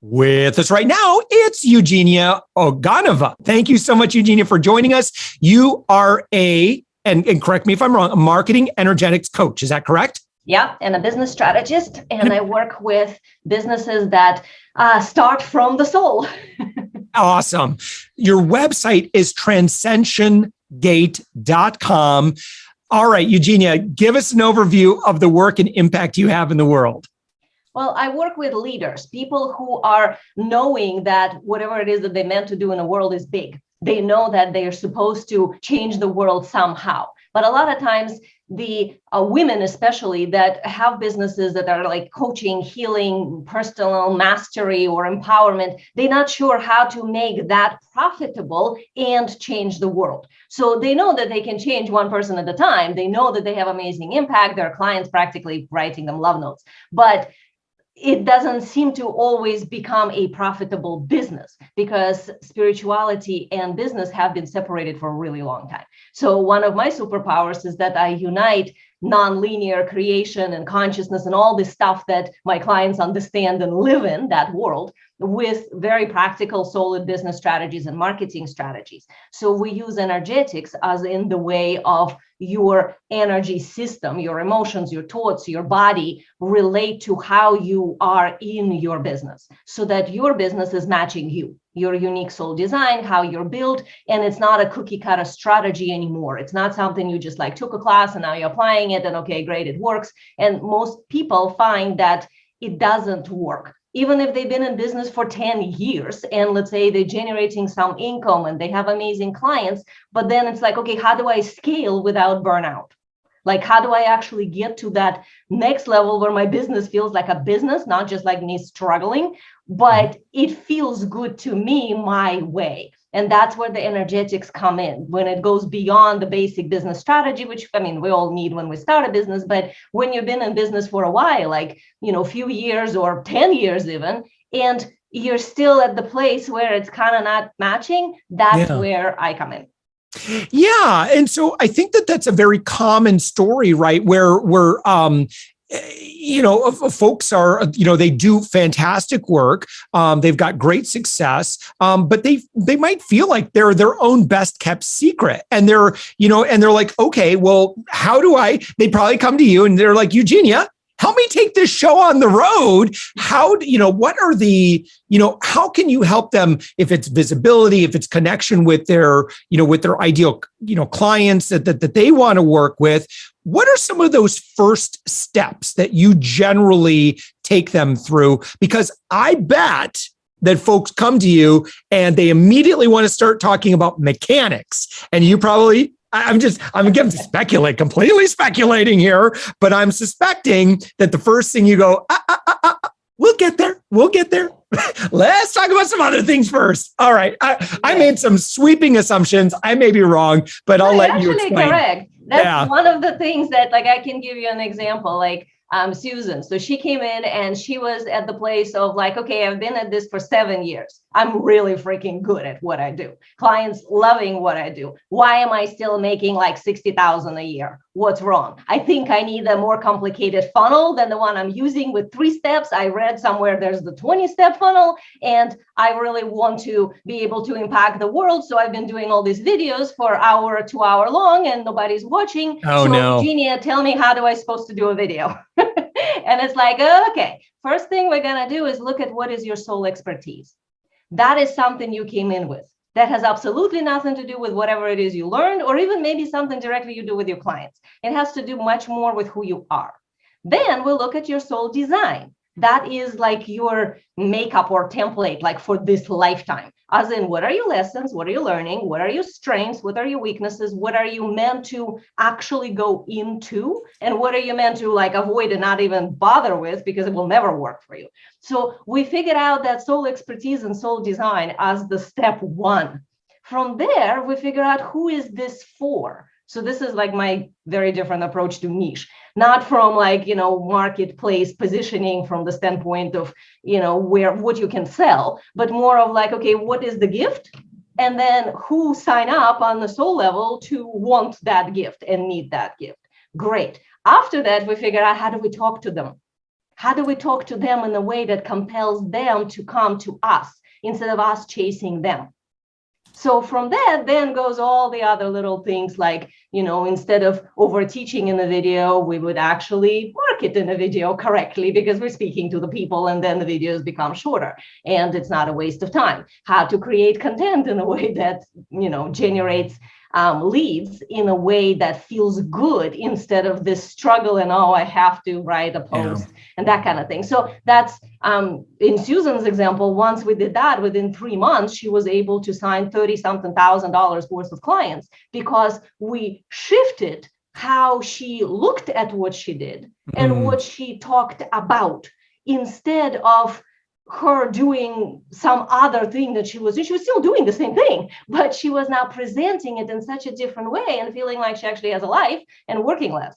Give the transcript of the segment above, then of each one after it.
With us right now, it's Eugenia Oganova. Thank you so much, Eugenia, for joining us. You are and correct me if I'm wrong, a marketing energetics coach. Is that correct? Yeah, and a business strategist. And I work with businesses that start from the soul. Awesome. Your website is transcensiongate.com. All right, Eugenia, give us an overview of the work and impact you have in the world. Well, I work with leaders, people who are knowing that whatever it is that they meant to do in the world is big. They know that they are supposed to change the world somehow. But a lot of times, the women, especially that have businesses that are like coaching, healing, personal mastery, or empowerment, they're not sure how to make that profitable and change the world. So they know that they can change one person at a time. They know that they have amazing impact. Their clients practically writing them love notes. But it doesn't seem to always become a profitable business because spirituality and business have been separated for a really long time. So one of my superpowers is that I unite nonlinear creation and consciousness and all this stuff that my clients understand and live in that world with very practical, solid business strategies and marketing strategies. So we use energetics as in the way of your energy system, your emotions, your thoughts, your body relate to how you are in your business so that your business is matching you, your unique soul design, how you're built. And it's not a cookie cutter strategy anymore. It's not something you just like took a class and now you're applying it and okay, great, it works. And most people find that it doesn't work. Even if they've been in business for 10 years and let's say they're generating some income and they have amazing clients, but then it's like, okay, how do I scale without burnout? Like, how do I actually get to that next level where my business feels like a business, not just like me struggling, but it feels good to me my way. And that's where the energetics come in when it goes beyond the basic business strategy, which I mean, we all need when we start a business. But when you've been in business for a while, like, a few years or 10 years even, and you're still at the place where it's kind of not matching, that's where I come in. Yeah. And so I think that that's a very common story, right? Where folks are, they do fantastic work. They've got great success, but they might feel like they're their own best kept secret. And they're like, okay, well, they probably come to you and they're like, Eugenia, help me take this show on the road. How can you help them if it's visibility, if it's connection with their ideal, clients that they want to work with? What are some of those first steps that you generally take them through? Because I bet that folks come to you and they immediately want to start talking about mechanics. And you probably, I'm again completely speculating here, but I'm suspecting that the first thing you go, we'll get there. Let's talk about some other things first. All right. I made some sweeping assumptions. I may be wrong, but I'll let you explain. Correct. That's one of the things that I can give you an example, Susan. So she came in and she was at the place of okay, I've been at this for 7 years. I'm really freaking good at what I do. Clients loving what I do. Why am I still making 60,000 a year? What's wrong? I think I need a more complicated funnel than the one I'm using with 3 steps. I read somewhere there's the 20-step funnel, and I really want to be able to impact the world. So I've been doing all these videos for hour, 2 hour long, and nobody's watching. Eugenia, tell me, how do I supposed to do a video? And it's okay, first thing we're going to do is look at what is your soul expertise. That is something you came in with. That has absolutely nothing to do with whatever it is you learned, or even maybe something directly you do with your clients. It has to do much more with who you are. Then we'll look at your soul design. That is your makeup or template, for this lifetime. As in, what are your lessons? What are you learning? What are your strengths? What are your weaknesses? What are you meant to actually go into? And what are you meant to avoid and not even bother with because it will never work for you? So we figured out that soul expertise and soul design as the step 1. From there, we figure out who is this for. So this is my very different approach to niche, not from marketplace positioning from the standpoint of, what you can sell, but more of okay, what is the gift? And then who sign up on the soul level to want that gift and need that gift? Great. After that, we figure out how do we talk to them? How do we talk to them in a way that compels them to come to us instead of us chasing them? So from that, then goes all the other little things like, instead of over teaching in the video, we would actually market in the video correctly because we're speaking to the people, and then the videos become shorter and it's not a waste of time. How to create content in a way that, generates leads in a way that feels good instead of this struggle and, oh, I have to write a post and that kind of thing. So that's in Susan's example, once we did that, within 3 months, she was able to sign $30-something thousand worth of clients because we shifted how she looked at what she did and what she talked about instead of her doing some other thing that she was still doing the same thing, but she was now presenting it in such a different way and feeling like she actually has a life and working less,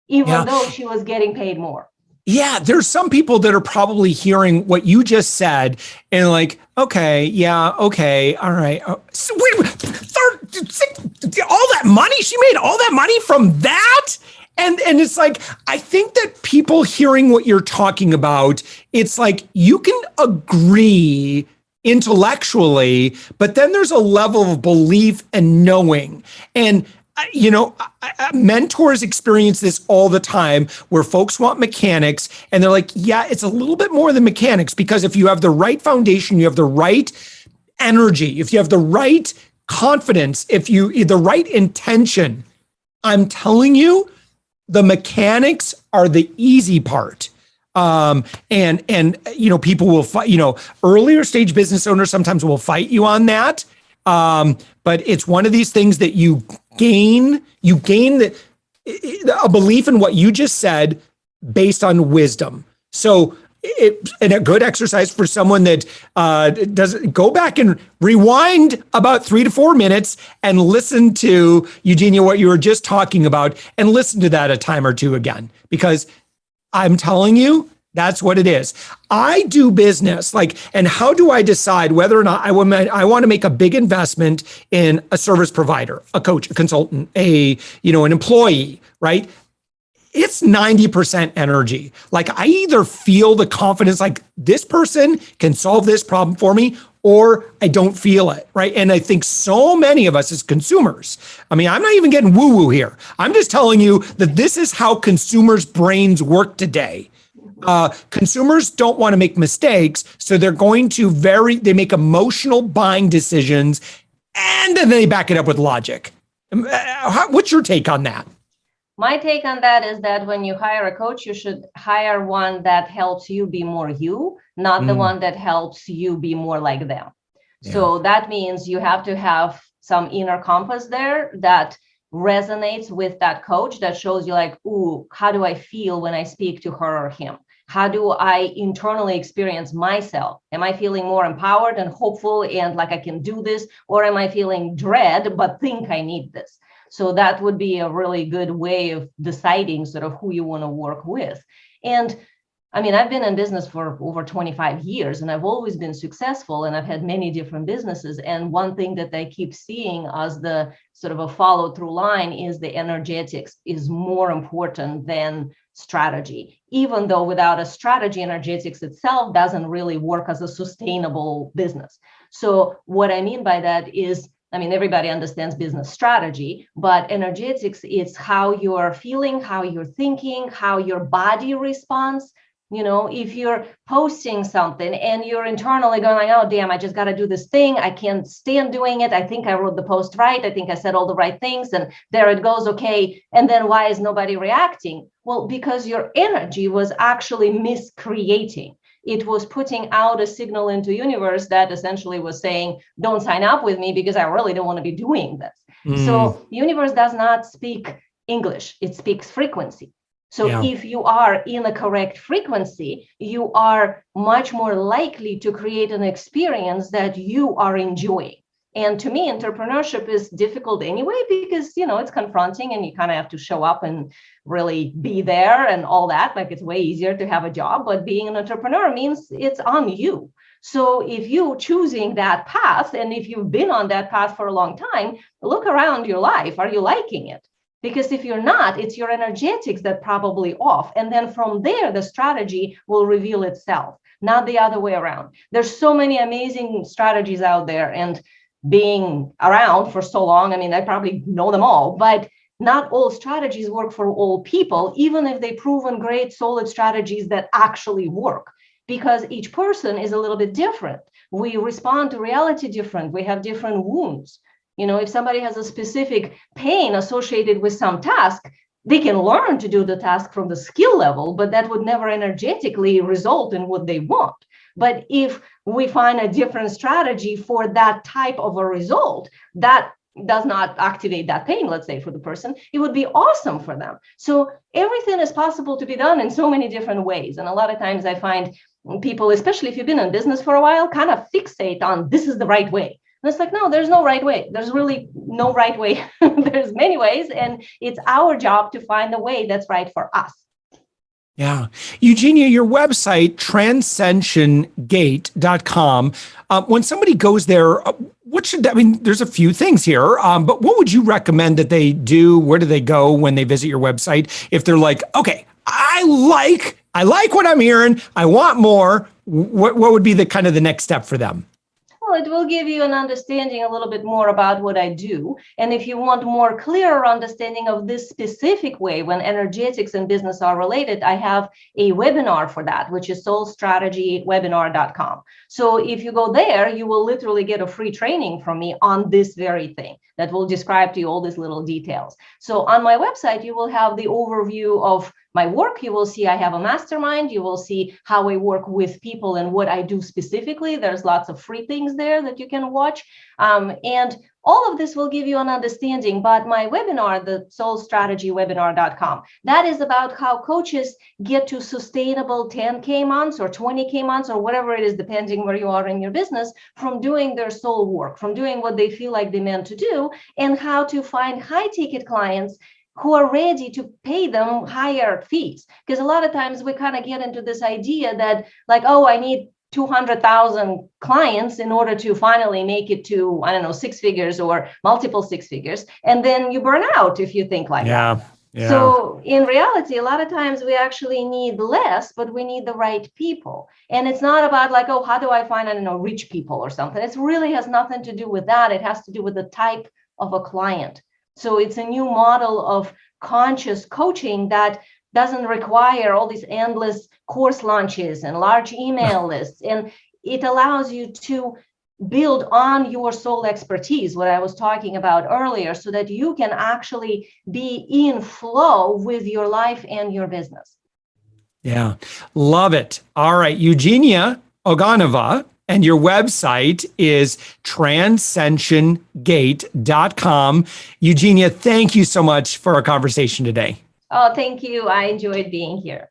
even though she was getting paid more. Yeah, there's some people that are probably hearing what you just said and like, okay, yeah, okay, all right. So wait, all that money, she made all that money from that? And it's like, I think that people hearing what you're talking about, it's like you can agree intellectually, but then there's a level of belief and knowing. And mentors experience this all the time where folks want mechanics and they're like, yeah, it's a little bit more than mechanics, because if you have the right foundation, you have the right energy, if you have the right confidence, if you the right intention, I'm telling you, the mechanics are the easy part. And people will fight, earlier stage business owners sometimes will fight you on that. But it's one of these things that you gain a belief in what you just said based on wisdom. So and a good exercise for someone that does go back and rewind about 3 to 4 minutes and listen to, Eugenia, what you were just talking about, and listen to that a time or two again, because I'm telling you, that's what it is. I do business and how do I decide whether or not I want to make a big investment in a service provider, a coach, a consultant, an employee, right? It's 90% energy. I either feel the confidence, this person can solve this problem for me, or I don't feel it, right? And I think so many of us as consumers, I'm not even getting woo-woo here. I'm just telling you that this is how consumers' brains work today. Consumers don't want to make mistakes, so they're going to they make emotional buying decisions, and then they back it up with logic. What's your take on that? My take on that is that when you hire a coach, you should hire one that helps you be more you, not the one that helps you be more like them. Yeah. So that means you have to have some inner compass there that resonates with that coach, that shows you ooh, how do I feel when I speak to her or him? How do I internally experience myself? Am I feeling more empowered and hopeful and like I can do this? Or am I feeling dread, but think I need this? So that would be a really good way of deciding sort of who you want to work with. And I've been in business for over 25 years and I've always been successful, and I've had many different businesses. And one thing that I keep seeing as the sort of a follow through line is the energetics is more important than strategy, even though without a strategy, energetics itself doesn't really work as a sustainable business. So what I mean by that is, everybody understands business strategy, but energetics is how you're feeling, how you're thinking, how your body responds. If you're posting something and you're internally going, oh, damn, I just got to do this thing. I can't stand doing it. I think I wrote the post right. I think I said all the right things. And there it goes. Okay. And then why is nobody reacting? Well, because your energy was actually miscreating. It was putting out a signal into universe that essentially was saying, don't sign up with me because I really don't want to be doing this. So the universe does not speak English. It speaks frequency. So if you are in a correct frequency, you are much more likely to create an experience that you are enjoying. And to me, entrepreneurship is difficult anyway, because, it's confronting and you kind of have to show up and really be there and all that. It's way easier to have a job, but being an entrepreneur means it's on you. So if you're choosing that path, and if you've been on that path for a long time, look around your life. Are you liking it? Because if you're not, it's your energetics that probably off. And then from there, the strategy will reveal itself, not the other way around. There's so many amazing strategies out there, and being around for so long, I mean, I probably know them all, but not all strategies work for all people, even if they've proven great, solid strategies that actually work, because each person is a little bit different. We respond to reality different. We have different wounds. If somebody has a specific pain associated with some task, they can learn to do the task from the skill level, but that would never energetically result in what they want. But if we find a different strategy for that type of a result that does not activate that pain, let's say, for the person, it would be awesome for them. So everything is possible to be done in so many different ways. And a lot of times I find people, especially if you've been in business for a while, kind of fixate on this is the right way. And it's like, no, there's no right way. There's really no right way. There's many ways, and it's our job to find the way that's right for us. Yeah. Eugenia, your website, transcensiongate.com. When somebody goes there, there's a few things here, but what would you recommend that they do? Where do they go when they visit your website? If they're like, okay, I like what I'm hearing, I want more, what would be the kind of the next step for them? Well, it will give you an understanding a little bit more about what I do. And if you want more clearer understanding of this specific way when energetics and business are related, I have a webinar for that, which is soulstrategywebinar.com. So if you go there, you will literally get a free training from me on this very thing that will describe to you all these little details. So on my website, you will have the overview of my work. You will see I have a mastermind. You will see how I work with people and what I do specifically. There's lots of free things there that you can watch. And all of this will give you an understanding. But my webinar, the soulstrategywebinar.com, that is about how coaches get to sustainable 10K months or 20K months or whatever it is, depending where you are in your business, from doing their soul work, from doing what they feel like they meant to do, and how to find high ticket clients who are ready to pay them higher fees. Because a lot of times we kind of get into this idea that like, oh, I need 200,000 clients in order to finally make it to, I don't know, 6 figures or multiple 6 figures. And then you burn out if you think like that. Yeah. So in reality, a lot of times we actually need less, but we need the right people. And it's not about like, oh, how do I find, I don't know, rich people or something. It really has nothing to do with that. It has to do with the type of a client. So it's a new model of conscious coaching that doesn't require all these endless course launches and large email lists. And it allows you to build on your soul expertise, what I was talking about earlier, so that you can actually be in flow with your life and your business. Yeah, love it. All right, Eugenia Oganova. And your website is transcensiongate.com. Eugenia, thank you so much for our conversation today. Oh, thank you. I enjoyed being here.